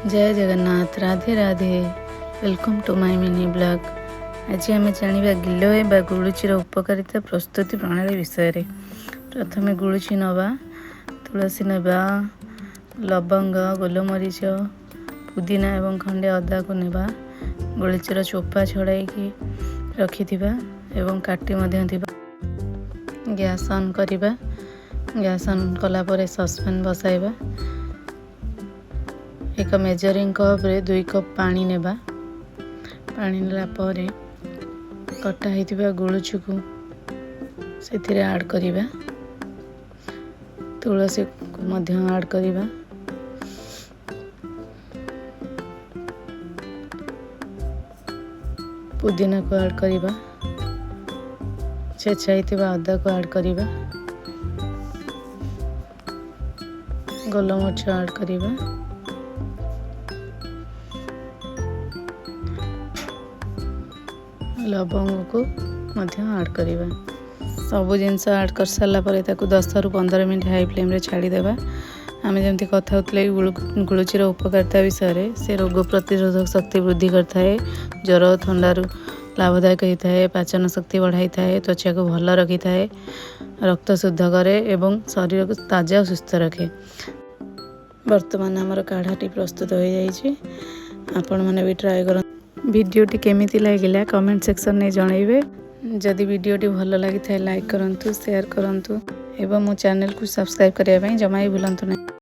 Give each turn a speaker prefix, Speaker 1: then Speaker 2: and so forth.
Speaker 1: जय Jagannath Radhe Radhe welcome to my mini blog. आज आम जाना गिलोय बा गुलुचीर उपकारिता प्रस्तुति प्रणाली विषय रे। प्रथमे गुलुची नवा, तुलसी नेबा, लवंग, गोलमरीच, पुदीना एवं खंडे अदा को नेबा। गुलुचीर चोपा छड़ाई रखिथिबा एवं काटी मध्य थिबा। गैस ऑन करिबा। गैस ऑन कला परे सस्पेन बसाइबा। एक मेजरिंग कप रे 2 कप पानी नेबा। पानी नेला परे कटा हिथिबा गुलुची को सेथिरे ऐड करिबा। तुलसी को मध्य ऐड करिबा। पुदीना को ऐड करिबा। छेछा हिथिबा अदा को ऐड करिबा। गोलमरीच ऐड करिबा। लवंग को मध्य ऐड करिबा। सब जिनस ऐड कर सारा पर 10 रु 15 मिनट हाई फ्लेम रे छाड़ी देबा। आम जमी कथा होते गुलुचीर उपकारिता विषय से रोग प्रतिरोधक शक्ति वृद्धि करता है, ज्वर थंडारू लाभदायक होता है, पाचन शक्ति बढ़ाई है, त्वचा को भल रखी है, रक्त शुद्ध करे एवं शरीर को ताजा और सुस्थ रखे। वर्तमान आमर काढ़ाटी प्रस्तुत हो जाइए। आपण मैंने भी ट्राए कर। वीडियोटी केमिति लागिला कमेंट सेक्शन में जनइबे। जदि वीडियोटी भल लगी लाइक करंतु, शेयर करंतु एवं मो चैनल को सब्सक्राइब करने जमा ही भूलंतु नहीं।